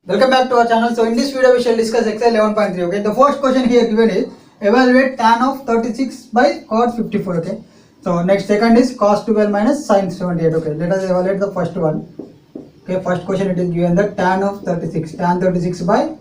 Welcome back to our channel. So in this video we shall discuss Excel 11.3. Okay, the first question here given is evaluate tan of 36 by cos 54. Okay, so next second is cos 12 minus sin 78. Okay, let us evaluate the first one. Okay, first question it is given the tan of 36, tan 36 by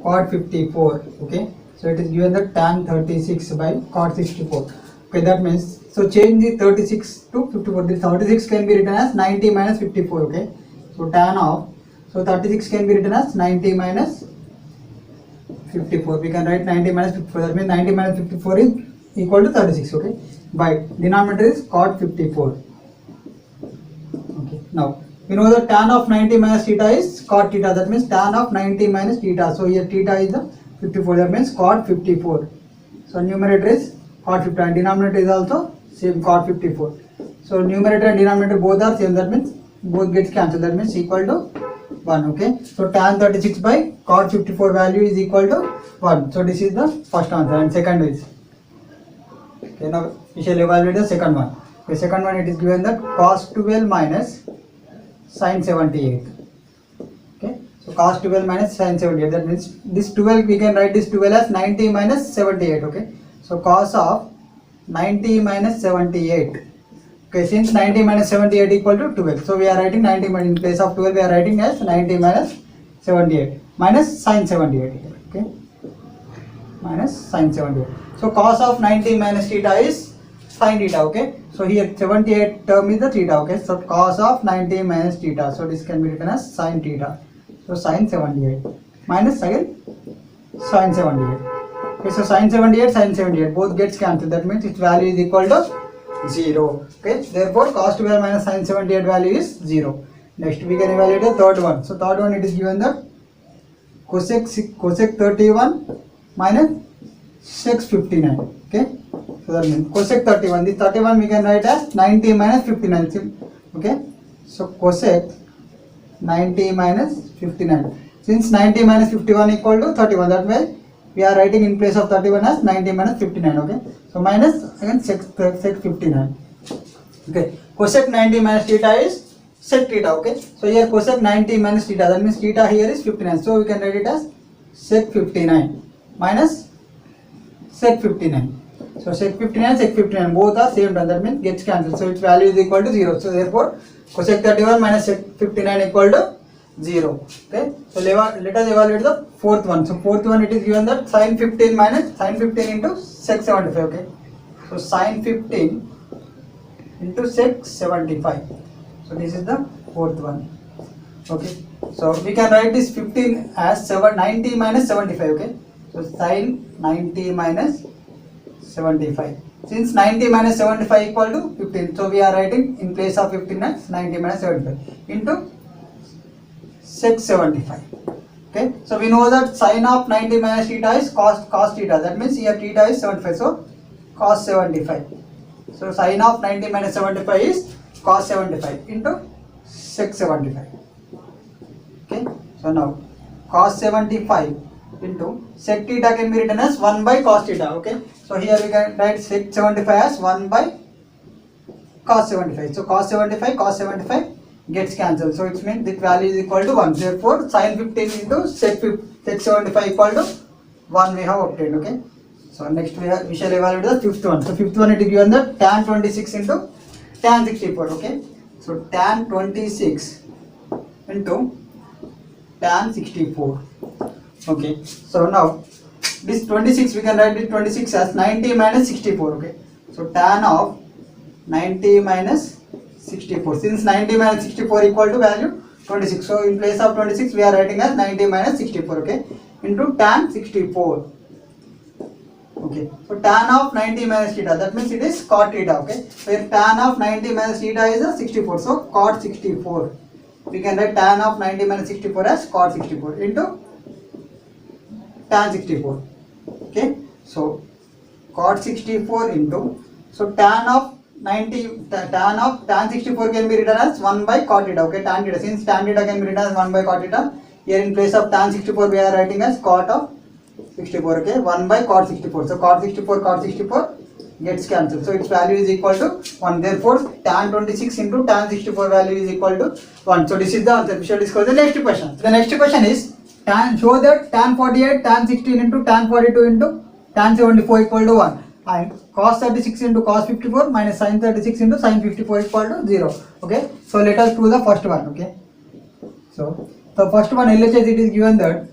cot 54. Okay, so it is given the tan 36 by cot 64. Okay, that means so change the 36 to 54. This 36 can be written as 90 minus 54. Okay, so tan of, so 36 can be written as 90 minus 54. We can write 90 minus 54. That means 90 minus 54 is equal to 36. Okay, by denominator is cot 54. Okay, now we know that tan of 90 minus theta is cot theta. That means tan of 90 minus theta. So here theta is the 54. That means cot 54. So numerator is cot 50 and denominator is also same cot 54. So numerator and denominator both are same. That means both gets cancelled. That means equal to 1. Okay, so tan 36 by cot 54 value is equal to 1. So this is the first answer. And second is, okay, now we shall evaluate the second one. The second one, it is given that cos 12 minus sin 78. Okay, so cos 12 minus sin 78, that means this 12, we can write this 12 as 90 minus 78. Okay, so cos of 90 minus 78. Okay, since 90 minus 78 equal to 12, so we are writing 90 in place of 12, we are writing as 90 minus 78 minus sin 78 here. Okay, minus sin 78. So cos of 90 minus theta is sin theta. Okay, so here 78 term is the theta. Okay, so cos of 90 minus theta, so this can be written as sin theta. So sin 78 minus again sin 78. Okay, so sin 78 both gets cancelled. That means its value is equal to 0. Okay, therefore cos 12 minus sin 78 value is 0. Next we can evaluate the third one. So third one, it is given that cosec 31 minus sec 59. Okay, so that means cosec 31, this 31 we can write as 90 minus 59. Okay, so cosec 90 minus 59, since 90 minus 51 equal to 31, that way we are writing in place of 31 as 90 minus 59. Okay, so minus again sec 59. Okay, cosec 90 minus theta is sec theta. Okay, so here cosec 90 minus theta, that means theta here is 59, so we can write it as sec 59 minus sec 59. So sec 59 both are same term, that means gets cancelled, so its value is equal to 0. So therefore cosec 31 minus sec 59 equal to 0. Okay, so let us evaluate the fourth one. So fourth one, it is given that sin 15 minus sin 15 into sec 75. Okay, so sin 15 into sec 75. So this is the fourth one. Okay, so we can write this 15 as 90 minus 75. Okay, so sin 90 minus 75. Since 90 minus 75 equal to 15, so we are writing in place of 15 as 90 minus 75 into sec 75. Okay, so we know that sin of 90 minus theta is cos theta. That means here theta is 75. So cos 75. So sin of 90 minus 75 is cos 75 into sec 75. Okay, so now cos 75 into sec theta can be written as 1 by cos theta. Okay, so here we can write sec 75 as 1 by cos 75. So cos 75 gets cancelled, so it means this value is equal to 1. Therefore sin 15 into sec 75 equal to 1 we have obtained. Okay, so next we shall evaluate the fifth one. So fifth one, it is given the tan 26 into tan 64. Okay, so tan 26 into tan 64. Okay, so now this 26 we can write it 26 as 90 minus 64. Okay, so tan of 90 minus 64, since 90 minus 64 equal to value 26, so in place of 26 we are writing as 90 minus 64. Okay, into tan 64. Okay, so tan of 90 minus theta, that means it is cot theta. Okay, where tan of 90 minus theta is a 64, so cot 64. We can write tan of 90 minus 64 as cot 64 into tan 64. Okay, so cot 64 into, so tan of tan 64 can be written as 1 by cot theta. Okay, tan theta, since tan theta can be written as 1 by cot theta, here in place of tan 64 we are writing as cot of 64. Okay, 1 by cot 64. So cot 64 gets cancelled. So its value is equal to 1. Therefore, tan 26 into tan 64 value is equal to 1. So this is the answer. We shall discuss the next question. The next question is show that tan 48, tan 16 into tan 42 into tan 74 equal to 1. And cos 36 into cos 54 minus sin 36 into sin 54 equal to 0. Okay. So let us do the first one. Okay. So the first one LHS, it is given that,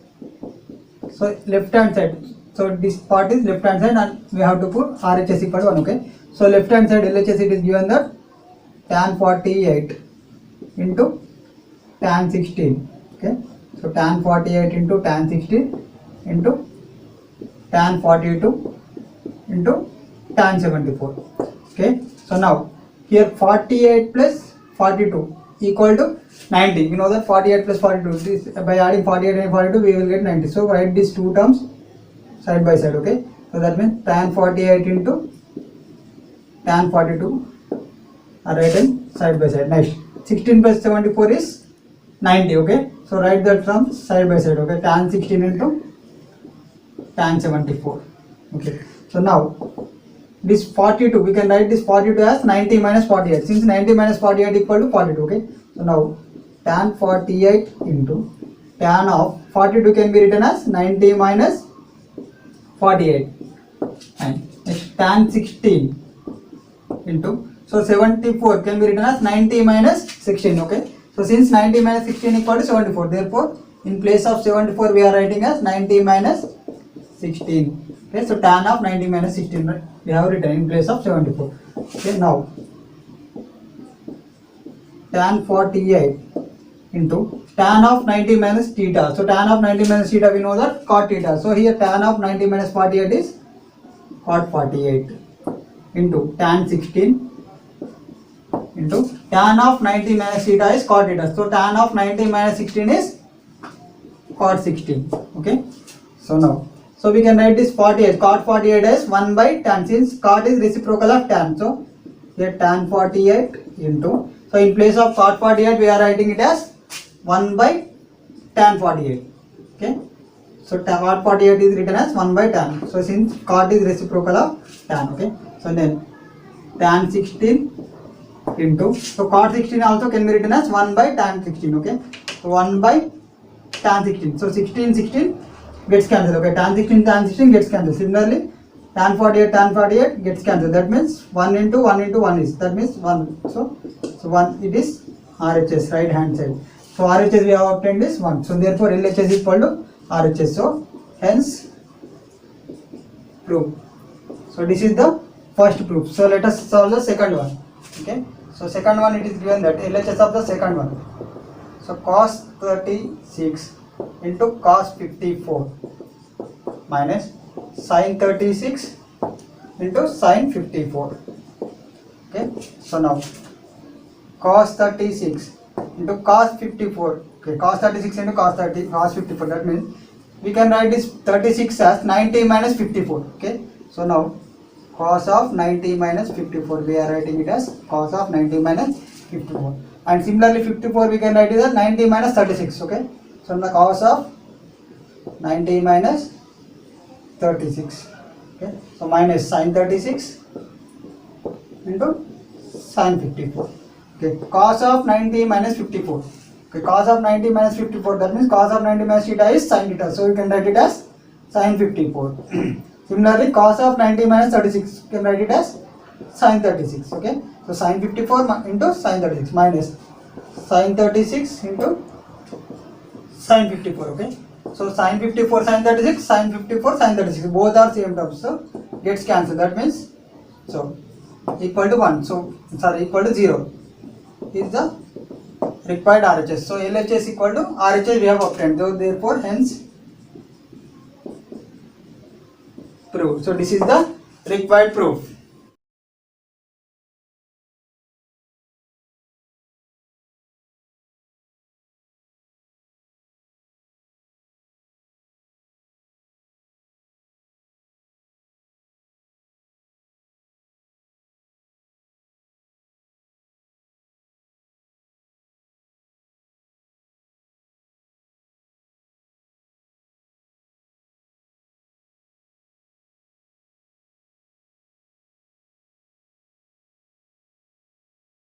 so left hand side, so this part is left hand side and we have to put RHS equal to 1. Okay. So left hand side LHS, it is given that tan 48 into tan 16. Okay. So tan 48 into tan 16 into tan 42 into tan 74. Okay. So now here 48 plus 42 equal to 90. We know that 48 plus 42. This, by adding 48 and 42 we will get 90. So write these two terms side by side. Okay. So that means tan 48 into tan 42 are written side by side. Next 16 plus 74 is 90. Okay. So write the terms side by side. Okay. Tan 16 into tan 74. Okay. So now this 42, we can write this 42 as 90 minus 48. Since 90 minus 48 equal to 42. Okay. So now tan 48 into tan of 42 can be written as 90 minus 48. And next tan 16 into, so 74 can be written as 90 minus 16. Okay. So since 90 minus 16 equal to 74, therefore in place of 74 we are writing as 90 minus 16. Okay. So tan of 90 minus 16 we have written in place of 74. Okay. Now tan 48 into tan of 90 minus theta. So tan of 90 minus theta, we know that cot theta. So here tan of 90 minus 48 is cot 48 into tan 16 into tan of 90 minus theta is cot theta. So tan of 90 minus 16 is cot 16. Okay. So now, so we can write this 48, cot 48 as 1 by tan, since cot is reciprocal of tan. So here tan 48 into, so in place of cot 48 we are writing it as 1 by tan 48. Okay. So cot 48 is written as 1 by tan. So since cot is reciprocal of tan. Okay. So then tan 16 into, so cot 16 also can be written as 1 by tan 16. Okay. So 1 by tan 16. So 16 gets cancelled. Okay. Tan 16 gets cancelled. Similarly tan 48 gets cancelled. That means 1 into 1 is, that means 1. So 1, it is RHS, right hand side. So RHS we have obtained is 1. So therefore LHS is equal to RHS. So hence proof. So this is the first proof. So let us solve the second one. Okay. So second one, it is given that LHS of the second one. So cos 36 into cos 54 minus sin 36 into sin 54. Okay. So now cos 36 into cos 54. Okay. Cos 36 into cos 54. That means we can write this 36 as 90 minus 54. Okay. So now cos of 90 minus 54, we are writing it as cos of 90 minus 54. And similarly 54 we can write it as 90 minus 36. Okay. So the cos of 90 minus 36. Okay. So minus sin 36 into sin 54. Okay. Cos of 90 minus 54. Okay. Cos of 90 minus 54, that means cos of 90 minus theta is sin theta. So we can write it as sin 54. Similarly cos of 90 minus 36, you can write it as sin 36. Okay. So sin 54 into sin 36 minus sin 36 into sin 54. Okay. So sin 54 sin 36, sin 54 sin 36, both are same terms. So gets cancelled. That means, so equal to 1. So sorry, equal to 0 is the required RHS. So LHS equal to RHS we have obtained. So therefore hence proof. So this is the required proof.